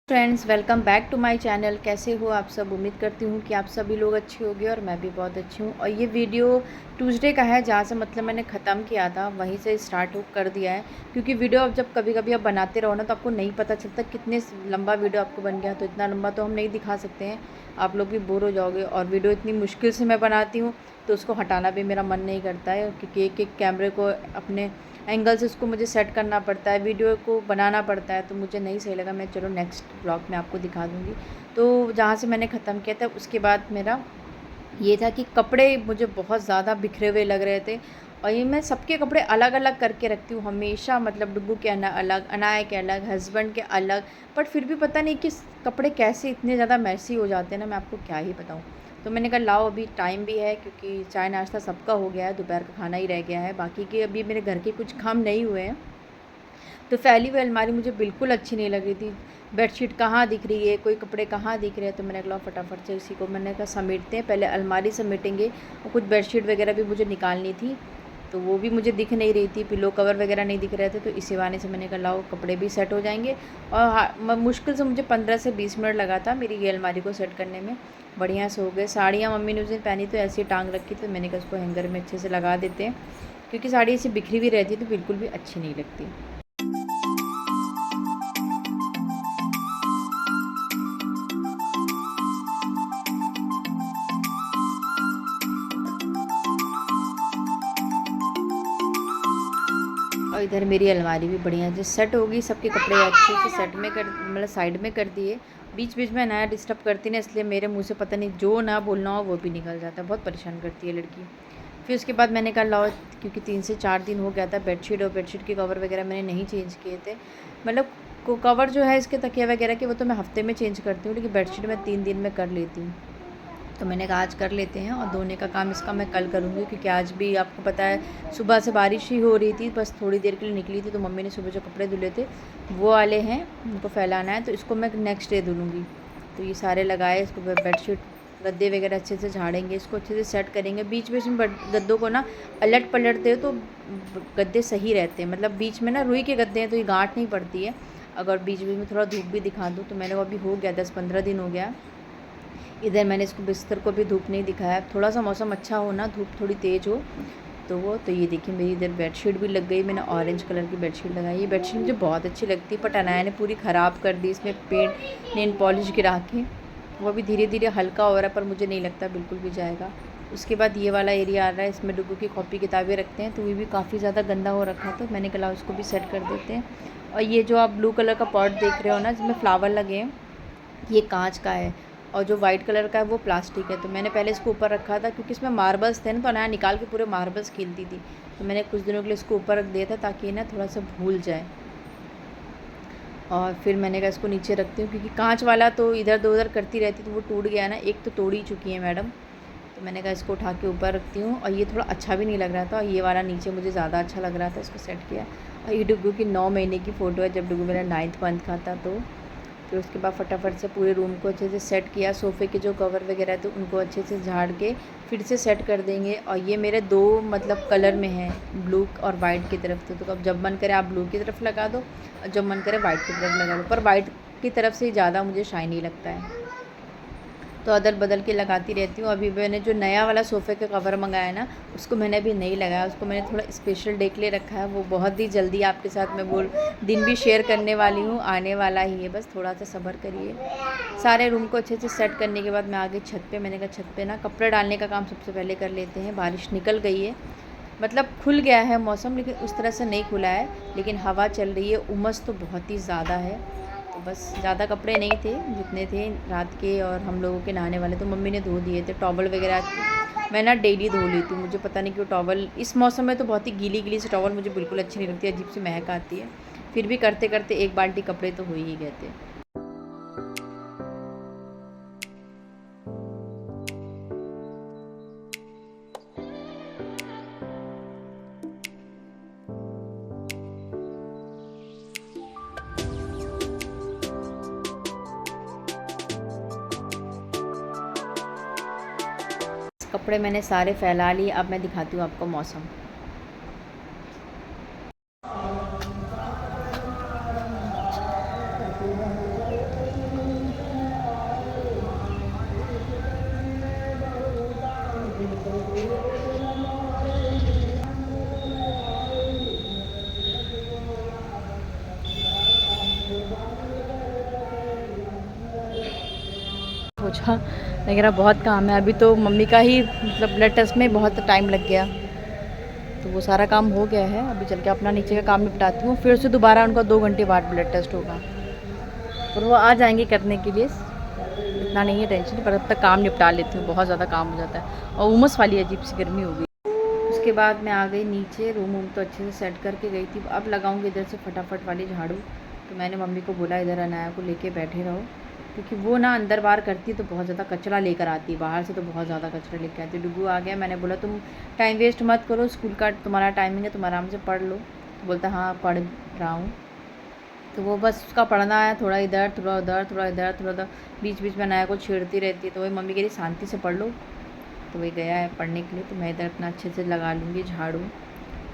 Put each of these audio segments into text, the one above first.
Friends, welcome back to my channel. कैसे हो आप सब? उम्मीद करती हूँ कि आप सभी लोग अच्छे होंगे और मैं भी बहुत अच्छी हूँ। और ये वीडियो ट्यूसडे का है, जहाँ से मतलब मैंने ख़त्म किया था वहीं से स्टार्ट कर दिया है। क्योंकि वीडियो अब जब कभी कभी आप बनाते रहो ना, तो आपको नहीं पता चलता कितने लंबा वीडियो आपको बन गया। तो इतना लंबा तो हम नहीं दिखा सकते हैं, आप लोग भी बोर हो जाओगे। और वीडियो इतनी मुश्किल से मैं बनाती हूँ तो उसको हटाना भी मेरा मन नहीं करता है, क्योंकि एक एक कैमरे को अपने एंगल से उसको मुझे सेट करना पड़ता है, वीडियो को बनाना पड़ता है। तो मुझे नहीं सही लगा। मैं चलो नेक्स्ट ब्लॉग में आपको दिखा दूँगी। तो जहाँ से मैंने ख़त्म किया था उसके बाद मेरा ये था कि कपड़े मुझे बहुत ज़्यादा बिखरे हुए लग रहे थे। और ये मैं सबके कपड़े अलग अलग करके रखती हूँ हमेशा, मतलब डुग्गू के अलग, अनाया के अलग, हस्बैंड के अलग। बट फिर भी पता नहीं कि कपड़े कैसे इतने ज़्यादा मैसी हो जाते हैं ना, मैं आपको क्या ही बताऊँ। तो मैंने कहा लाओ, अभी टाइम भी है, क्योंकि चाय नाश्ता सबका हो गया है, दोपहर का खाना ही रह गया है, बाकी के अभी मेरे घर के कुछ काम नहीं हुए हैं। तो फैली हुई अलमारी मुझे बिल्कुल अच्छी नहीं लग रही थी। बेडशीट कहाँ दिख रही है, कोई कपड़े कहाँ दिख रहे हैं। तो मैंने कहा फटाफट से इसी को मैंने कहा समेटते हैं, पहले अलमारी समेटेंगे। और कुछ बेडशीट वगैरह भी मुझे निकालनी थी, तो वो भी मुझे दिख नहीं रही थी, पिलो कवर वगैरह नहीं दिख रहे थे। तो इसी बहाने से मैंने कहा लाओ, कपड़े भी सेट हो जाएंगे। और मुश्किल से मुझे 15 से 20 मिनट लगा था मेरी ये अलमारी को सेट करने में। बढ़िया से हो गए। साड़ियाँ मम्मी ने उस दिन पहनी तो ऐसी टांग रखी थी, मैंने कहा उसको हैंगर में अच्छे से लगा देते हैं, क्योंकि साड़ी ऐसी बिखरी हुई रहती है तो बिल्कुल भी अच्छी नहीं लगती। और इधर मेरी अलमारी भी बढ़िया जो सेट होगी, सबके कपड़े अच्छे से सेट में कर, मतलब साइड में कर दिए। बीच बीच में नया डिस्टर्ब करती ना, इसलिए मेरे मुंह से पता नहीं जो ना बोलना हो वो भी निकल जाता है। बहुत परेशान करती है लड़की। फिर उसके बाद मैंने कहा लाओ, क्योंकि 3 से 4 दिन हो गया था बेडशीट और बेडशीट के कवर वगैरह मैंने नहीं चेंज किए थे। मतलब कवर जो है इसके तकिया वगैरह के, वो तो मैं हफ्ते में चेंज करती हूँ, लेकिन बेडशीट मैं 3 दिन में कर लेती हूँ। तो मैंने कहा आज कर लेते हैं, और धोने का काम इसका मैं कल करूँगी, क्योंकि आज भी आपको पता है सुबह से बारिश ही हो रही थी, बस थोड़ी देर के लिए निकली थी। तो मम्मी ने सुबह जो कपड़े धुले थे वो वाले हैं, उनको फैलाना है, तो इसको मैं नेक्स्ट डे धुलूँगी। तो ये सारे लगाए, इसको बेडशीट गद्दे वगैरह अच्छे से झाड़ेंगे, इसको अच्छे से सेट करेंगे। बीच बीच में गद्दों को ना अलट पलटते हो तो गद्दे सही रहते हैं। मतलब बीच में ना रुई के गद्दे हैं तो ये गांठ नहीं पड़ती है। अगर बीच बीच में थोड़ा धूप भी दिखा दूँ, तो मैंने वो अभी हो गया 10-15 दिन हो गया। इधर मैंने इसको बिस्तर को भी धूप नहीं दिखाया। थोड़ा सा मौसम अच्छा हो ना, धूप थोड़ी तेज़ हो तो ये देखिए मेरी इधर बेडशीट भी लग गई। मैंने ऑरेंज कलर की बेडशीट लगाई। ये बेडशीट मुझे बहुत अच्छी लगती है, बट अनाया ने पूरी ख़राब कर दी, इसमें पेंट नेल पॉलिश गिरा के। वो भी धीरे धीरे हल्का हो रहा है, पर मुझे नहीं लगता बिल्कुल भी जाएगा। उसके बाद ये वाला एरिया आ रहा है, इसमें डुग्गू की कॉपी किताबें रखते हैं, तो ये भी काफ़ी ज़्यादा गंदा हो रखा था। मैंने कहा उसको भी सेट कर देते हैं। और ये जो आप ब्लू कलर का पॉट देख रहे हो ना, जिसमें फ्लावर लगे हैं, ये कांच का है। और जो वाइट कलर का है वो प्लास्टिक है। तो मैंने पहले इसको ऊपर रखा था, क्योंकि इसमें मार्बल्स थे ना, तो अनाया निकाल के पूरे मार्बल्स खेलती थी। तो मैंने कुछ दिनों के लिए इसको ऊपर रख दिया था, ताकि ना थोड़ा सा भूल जाए। और फिर मैंने कहा इसको नीचे रखती हूँ, क्योंकि कांच वाला तो इधर उधर करती रहती, तो वो टूट गया ना, एक तो तोड़ ही चुकी है मैडम। तो मैंने कहा इसको उठा के ऊपर रखती हूँ। और ये थोड़ा अच्छा भी नहीं लग रहा था, और ये वाला नीचे मुझे ज़्यादा अच्छा लग रहा था, इसको सेट किया। और ये डुग्गू की 9 महीने की फ़ोटो है, जब डुग्गू मेरा 9th मंथ का था। तो फिर उसके बाद फटाफट से पूरे रूम को अच्छे से सेट किया। सोफ़े के जो कवर वगैरह थे उनको अच्छे से झाड़ के फिर से सेट कर देंगे। और ये मेरे 2 मतलब कलर में है, ब्लू और वाइट की तरफ। तो अब जब मन करे आप ब्लू की तरफ लगा दो, और जब मन करे वाइट की तरफ लगा दो, पर वाइट की तरफ से ज़्यादा मुझे शाइनी लगता है, तो अदल बदल के लगाती रहती हूँ। अभी मैंने जो नया वाला सोफ़े का कवर मंगाया है ना, उसको मैंने अभी नहीं लगाया, उसको मैंने थोड़ा स्पेशल डे के लिए रखा है। वो बहुत ही जल्दी आपके साथ मैं वो दिन भी शेयर करने वाली हूँ, आने वाला ही है, बस थोड़ा सा सब्र करिए। सारे रूम को अच्छे से सेट करने के बाद मैं आ गई छत पे। मैंने कहा छत पे ना कपड़े डालने का काम सबसे पहले कर लेते हैं। बारिश निकल गई है, मतलब खुल गया है मौसम, लेकिन उस तरह से नहीं खुला है, लेकिन हवा चल रही है। उमस तो बहुत ही ज़्यादा है। तो बस ज़्यादा कपड़े नहीं थे, जितने थे रात के और हम लोगों के नहाने वाले, तो मम्मी ने धो दिए थे। टॉवल वगैरह मैं ना डेली धो लेती हूँ, मुझे पता नहीं क्यों टॉवल इस मौसम में तो बहुत ही गीली गीली से टॉवल मुझे बिल्कुल अच्छी नहीं लगती, अजीब सी महक आती है। फिर भी करते करते एक बाल्टी कपड़े तो हो ही गए थे। कपड़े मैंने सारे फैला लिए। अब मैं दिखाती हूँ आपको मौसम। पोछा वगैरह बहुत काम है। अभी तो मम्मी का ही मतलब ब्लड टेस्ट में बहुत टाइम लग गया, तो वो सारा काम हो गया है। अभी चल के अपना नीचे का काम निपटाती हूँ, फिर से दोबारा उनका 2 घंटे बाद ब्लड टेस्ट होगा, और वो आ जाएंगे करने के लिए। इतना नहीं है टेंशन, पर अब तक काम निपटा लेती हूँ, बहुत ज़्यादा काम हो जाता है और उमस वाली अजीब सी गर्मी हो गई। उसके बाद मैं आ गई नीचे, रूम तो अच्छे से सेट करके गई थी। अब लगाऊंगी इधर से फटाफट वाली झाड़ू। तो मैंने मम्मी को बोला इधर अनाया को लेके बैठे रहो, क्योंकि वो ना अंदर बाहर करती है तो बहुत ज़्यादा कचरा लेकर आती है, बाहर से तो बहुत ज़्यादा कचरा लेकर आती है। डुगू आ गया, मैंने बोला तुम टाइम वेस्ट मत करो, स्कूल का तुम्हारा टाइमिंग है, तुम आराम से पढ़ लो। तो बोलता हाँ पढ़ रहा हूँ। तो वो बस उसका पढ़ना है, थोड़ा इधर थोड़ा उधर, थोड़ा इधर थोड़ा उधर, बीच बीच में अनाया को छेड़ती रहती है। तो वही मम्मी कह रही शांति से पढ़ लो, तो वही गया है पढ़ने के लिए। तो मैं इधर अपना अच्छे से लगा लूँगी झाड़ू।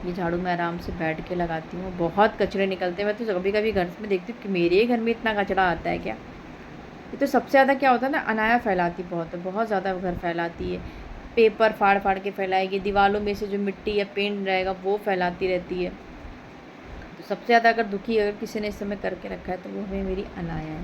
ये झाड़ू मैं आराम से बैठ के लगाती हूँ। बहुत कचरे निकलते हैं, मैं तो कभी कभी घर में देखती हूँ कि मेरे ही घर में इतना कचरा आता है क्या। ये तो सबसे ज़्यादा क्या होता है ना, अनाया फैलाती बहुत है, बहुत ज़्यादा घर फैलाती है। पेपर फाड़ फाड़ के फैलाएगी, दीवारों में से जो मिट्टी या पेंट रहेगा वो फैलाती रहती है। तो सबसे ज़्यादा अगर दुखी अगर किसी ने इस समय करके रखा है तो वो हमें मेरी अनाया है।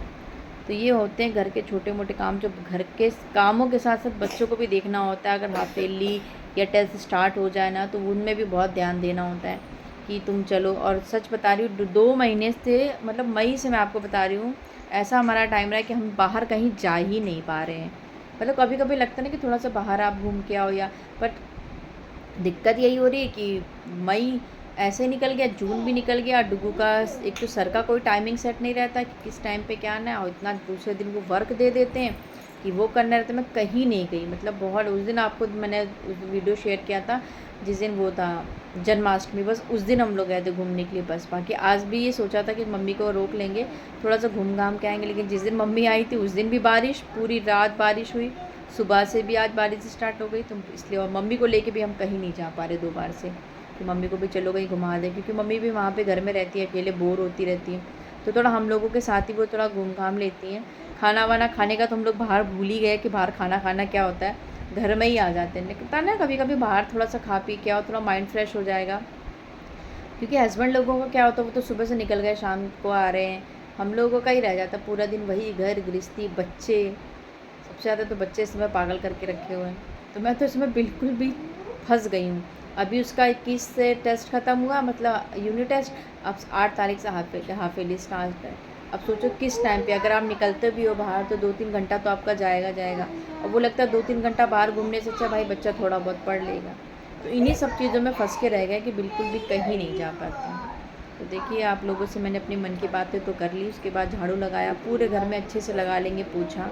तो ये होते हैं घर के छोटे मोटे काम, जो घर के कामों के साथ साथ बच्चों को भी देखना होता है। अगर हाफेली या टेस्ट स्टार्ट हो जाए ना, तो उनमें भी बहुत ध्यान देना होता है कि तुम चलो। और सच बता रही हूँ, 2 महीने से मतलब मई से मैं आपको बता रही हूँ, ऐसा हमारा टाइम रहा है कि हम बाहर कहीं जा ही नहीं पा रहे हैं। मतलब कभी कभी लगता है ना कि थोड़ा सा बाहर आप घूम के आओ या, बट दिक्कत यही हो रही है कि मई ऐसे निकल गया, जून भी निकल गया। डुगू का एक तो सर का कोई टाइमिंग सेट नहीं रहता कि किस टाइम पे क्या आना है, और इतना दूसरे दिन वो वर्क दे देते हैं कि वो करना रहता है। मैं कहीं नहीं गई, मतलब बहुत। उस दिन आपको मैंने वीडियो शेयर किया था जिस दिन वो था जन्माष्टमी, बस उस दिन हम लोग गए थे घूमने के लिए बस। बाकी आज भी ये सोचा था कि मम्मी को रोक लेंगे, थोड़ा सा घूम घाम के आएंगे, लेकिन जिस दिन मम्मी आई थी उस दिन भी बारिश, पूरी रात बारिश हुई, सुबह से भी आज बारिश स्टार्ट हो गई। तो इसलिए और मम्मी को लेके भी हम कहीं नहीं जा पा रहे 2 बार से, कि मम्मी को भी चलो कहीं घुमा दें, क्योंकि मम्मी भी वहाँ पे घर में रहती है, अकेले बोर होती रहती है। तो थोड़ा हम लोगों के साथ ही वो थोड़ा घूम घाम लेती हैं। खाना वाना खाने का तो हम लोग बाहर भूल ही गए कि बाहर खाना खाना क्या होता है, घर में ही आ जाते हैं। लगता है ना कभी कभी बाहर थोड़ा सा खा पी के आओ, थोड़ा माइंड फ्रेश हो जाएगा। क्योंकि हस्बैंड लोगों का क्या होता है, वो तो सुबह से निकल गए शाम को आ रहे हैं, हम लोगों का ही रह जाता है पूरा दिन वही घर गृहस्थी बच्चे। सबसे ज़्यादा तो बच्चे इस समय पागल करके रखे हुए हैं। तो मैं तो इसमें बिल्कुल भी फंस गई हूँ। अभी उसका 21 से टेस्ट ख़त्म हुआ, मतलब यूनिट टेस्ट। अब 8 तारीख से हाफेली स्टार्ट है। अब सोचो किस टाइम पे अगर आप निकलते भी हो बाहर तो 2-3 घंटा तो आपका जाएगा जाएगा। और वो लगता है 2-3 घंटा बाहर घूमने से अच्छा भाई बच्चा थोड़ा बहुत पढ़ लेगा। तो इन्हीं सब चीज़ों में फंस के रह गए कि बिल्कुल भी कहीं नहीं जा पाते। तो देखिए आप लोगों से मैंने अपनी मन की बातें तो कर ली। उसके बाद झाड़ू लगाया, पूरे घर में अच्छे से लगा लेंगे पोछा।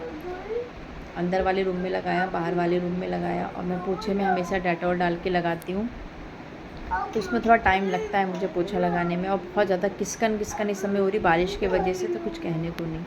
अंदर वाले रूम में लगाया, बाहर वाले रूम में लगाया, और मैं पोछे में हमेशा डेटॉल डाल के लगाती हूँ। तो उसमें थोड़ा टाइम लगता है मुझे पोछा लगाने में, और बहुत ज़्यादा किसकन किसकन इस समय हो रही बारिश की वजह से, तो कुछ कहने को नहीं।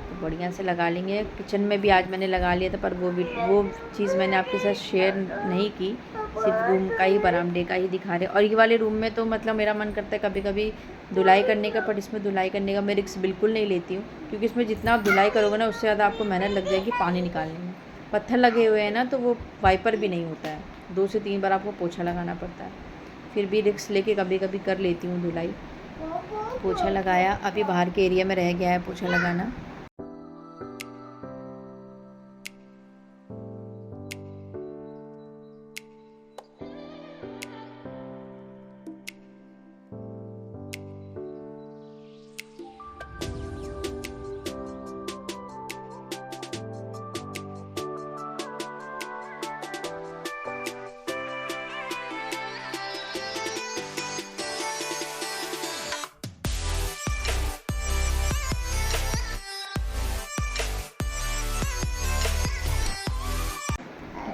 तो बढ़िया से लगा लेंगे। किचन में भी आज मैंने लगा लिया था, पर वो चीज़ मैंने आपके साथ शेयर नहीं की, सिर्फ रूम का ही बरामदे का ही दिखा रहे। और ये वाले रूम में तो मतलब मेरा मन करता है कभी कभी धुलाई करने का, पर इसमें धुलाई करने का मैं रिस्क बिल्कुल नहीं लेती हूँ, क्योंकि इसमें जितना आप धुलाई करोगे ना उससे ज़्यादा आपको मेहनत लग जाएगी पानी निकालने में। पत्थर लगे हुए हैं ना, तो वो वाइपर भी नहीं होता है, 2 से 3 बार आपको पोछा लगाना पड़ता है। फिर भी रिस्क लेके कभी कभी कर लेती हूँ धुलाई। पोछा लगाया, अभी बाहर के एरिया में रह गया है पोछा लगाना।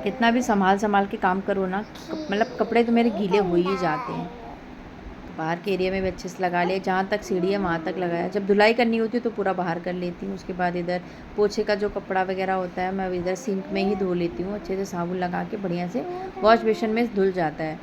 कितना भी संभाल के काम करो ना, मतलब कपड़े तो मेरे गीले हो ही जाते हैं। तो बाहर के एरिया में भी अच्छे से लगा लिया, जहाँ तक सीढ़ी है वहाँ तक लगाया। जब धुलाई करनी होती है तो पूरा बाहर कर लेती हूँ। उसके बाद इधर पोछे का जो कपड़ा वगैरह होता है मैं इधर सिंक में ही धो लेती हूँ, अच्छे से साबुन लगा के बढ़िया से। वॉश बेसिन में धुल जाता है,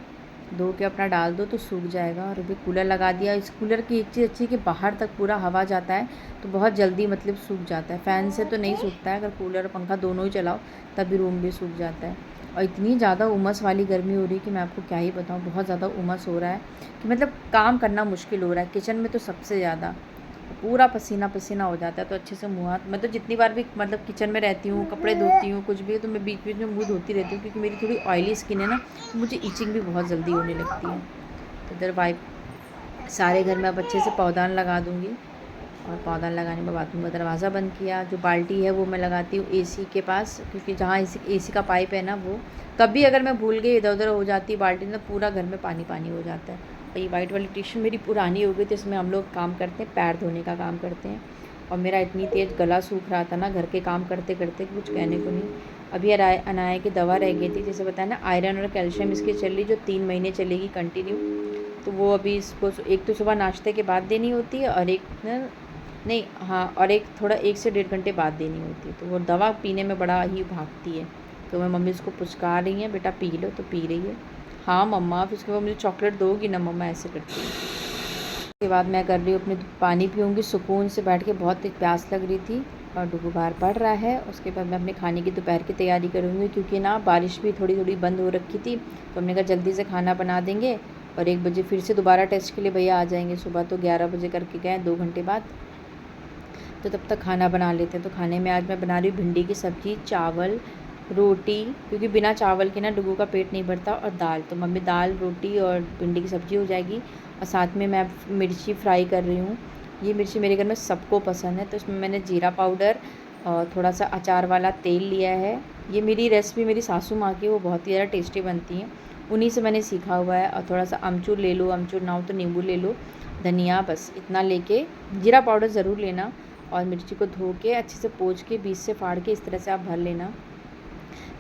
धो के अपना डाल दो तो सूख जाएगा। और अभी कूलर लगा दिया। इस कूलर की एक चीज़ अच्छी है कि बाहर तक पूरा हवा जाता है, तो बहुत जल्दी मतलब सूख जाता है। फ़ैन से तो नहीं सूखता है, अगर कूलर और पंखा दोनों ही चलाओ तभी रूम भी सूख जाता है। और इतनी ज़्यादा उमस वाली गर्मी हो रही है कि मैं आपको क्या ही बताऊँ, बहुत ज़्यादा उमस हो रहा है कि मतलब काम करना मुश्किल हो रहा है किचन में तो सबसे ज़्यादा। पूरा पसीना पसीना हो जाता है। तो अच्छे से मुँह हाथ, मैं तो जितनी बार भी मतलब किचन में रहती हूँ, कपड़े धोती हूँ, कुछ भी, तो मैं बीच बीच में मुँह धोती रहती हूँ, क्योंकि मेरी थोड़ी ऑयली स्किन है ना, तो मुझे इचिंग भी बहुत जल्दी होने लगती है। तो इधर वाइप सारे घर में अब अच्छे से पौधान लगा दूँगी। और पौधा लगाने के बाद में दरवाज़ा बंद किया। जो बाल्टी है वो मैं लगाती हूँ एसी के पास, क्योंकि जहाँ एसी का पाइप है ना, वो कभी अगर मैं भूल गई इधर उधर हो जाती है बाल्टी, तो पूरा घर में पानी पानी हो जाता है। और ये वाइट वाली टी-शर्ट मेरी पुरानी हो गई, तो इसमें हम लोग काम करते हैं, पैर धोने का काम करते हैं। और मेरा इतनी तेज़ गला सूख रहा था ना घर के काम करते करते, कुछ कहने को नहीं। अभी अनाया की दवा रह गई थी, जैसे बताया ना, आयरन और कैल्शियम इसकी चल रही, जो 3 महीने चलेगी कंटिन्यू। तो वो अभी इसको एक तो सुबह नाश्ते के बाद देनी होती है, और एक नहीं, हाँ, और एक थोड़ा 1 से 1.5 घंटे बाद देनी होती है। तो वो दवा पीने में बड़ा ही भागती है। तो मैं मम्मी उसको पुचका रही हैं, बेटा पी लो, तो पी रही है। हाँ मम्मा, फिर उसके बाद मुझे चॉकलेट दोगी ना मम्मा, ऐसे करती है। उसके बाद मैं कर रही हूँ अपने पानी पीऊँगी सुकून से बैठ के, बहुत एक प्यास लग रही थी। और डुगू बाहर पढ़ रहा है। उसके बाद मैं अपने खाने की दोपहर की तैयारी करूँगी, क्योंकि ना बारिश भी थोड़ी थोड़ी बंद हो रखी थी। तो हमने कहा जल्दी से खाना बना देंगे, और 1 बजे फिर से दोबारा टेस्ट के लिए भैया आ जाएंगे। सुबह तो 11 बजे करके गए, 2 घंटे बाद। तो तब तक खाना बना लेते हैं। तो खाने में आज मैं बना रही हूँ भिंडी की सब्ज़ी, चावल, रोटी, क्योंकि बिना चावल के ना डुगू का पेट नहीं भरता, और दाल। तो मम्मी दाल, रोटी और भिंडी की सब्ज़ी हो जाएगी। और साथ में मैं मिर्ची फ्राई कर रही हूँ। ये मिर्ची मेरे घर में सबको पसंद है, तो इसमें मैंने जीरा पाउडर और थोड़ा सा अचार वाला तेल लिया है। ये मेरी रेसिपी मेरी सासू माँ की, वो बहुत ही ज़्यादा टेस्टी बनती हैं, उन्हीं से मैंने सीखा हुआ है। और थोड़ा सा अमचूर ले लो, अमचूर ना हो तो नींबू ले लो, धनिया, बस इतना लेके, जीरा पाउडर ज़रूर लेना। और मिर्ची को धो के अच्छे से पोंछ के बीच से फाड़ के इस तरह से आप भर लेना।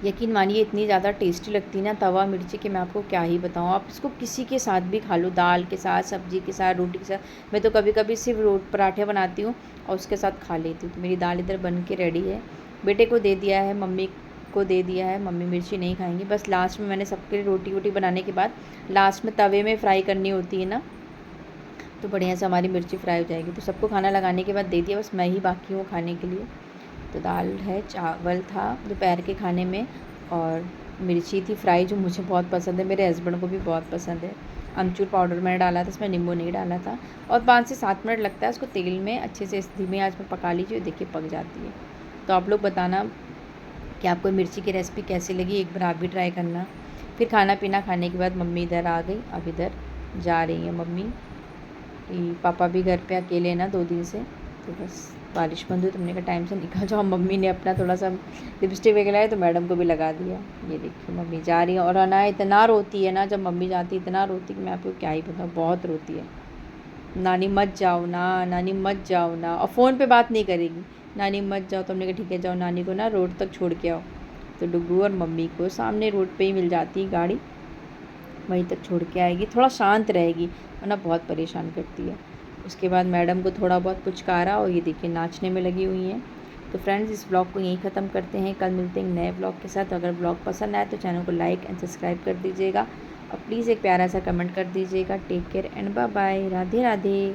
यकीन मानिए इतनी ज़्यादा टेस्टी लगती है ना तवा मिर्ची की, मैं आपको क्या ही बताऊँ। आप इसको किसी के साथ भी खा लो, दाल के साथ, सब्जी के साथ, रोटी के साथ। मैं तो कभी कभी सिर्फ पराठे बनाती हूँ और उसके साथ खा लेती हूँ। तो मेरी दाल इधर बन के रेडी है। बेटे को दे दिया है, मम्मी को दे दिया है। मम्मी मिर्ची नहीं खाएंगी। बस लास्ट में मैंने सबके लिए रोटी वोटी बनाने के बाद लास्ट में तवे में फ्राई करनी होती है ना, तो बढ़िया से हमारी मिर्ची फ्राई हो जाएगी। तो सबको खाना लगाने के बाद दे दिया, बस मैं ही बाकी हूँ खाने के लिए। तो दाल है, चावल था दोपहर के खाने में, और मिर्ची थी फ्राई, जो मुझे बहुत पसंद है, मेरे हस्बैंड को भी बहुत पसंद है। अमचूर पाउडर मैंने डाला था, इसमें नींबू नहीं डाला था। और 5 से 7 मिनट लगता है उसको तेल में अच्छे से धीमी आंच में पका लीजिए, देखिए पक जाती है। तो आप लोग बताना कि आपको मिर्ची की रेसिपी कैसी लगी, एक बार आप भी ट्राई करना। फिर खाना पीना खाने के बाद मम्मी इधर आ गई, अब इधर जा रही है मम्मी। पापा भी घर पे अकेले ना 2 दिन से, तो बस बारिश बंद हुई तो हमने कहा टाइम से निकल जाओ। मम्मी ने अपना थोड़ा सा लिपस्टिक वगैरह है तो मैडम को भी लगा दिया। ये देखिए मम्मी जा रही है। और अना इतना रोती है ना, जब मम्मी जाती है इतना रोती कि मैं आपको क्या ही बताऊँ, बहुत रोती है। नानी मत जाओ ना, नानी मत जाओ ना, और फ़ोन पे बात नहीं करेगी, नानी मत जाओ। तो हमने कहा ठीक है जाओ, नानी को ना रोड तक छोड़ के आओ। तो डुगू और मम्मी को सामने रोड पे ही मिल जाती है गाड़ी, वहीं तक छोड़ के आएगी, थोड़ा शांत रहेगी, वरना बहुत परेशान करती है। उसके बाद मैडम को थोड़ा बहुत पुचकारा, और ये देखिए नाचने में लगी हुई हैं। तो फ्रेंड्स इस ब्लॉग को यहीं ख़त्म करते हैं, कल मिलते हैं नए ब्लॉग के साथ। अगर ब्लॉग पसंद आए तो चैनल को लाइक एंड सब्सक्राइब कर दीजिएगा, और प्लीज़ एक प्यारा सा कमेंट कर दीजिएगा। Take care and bye bye, Radhe Radhe.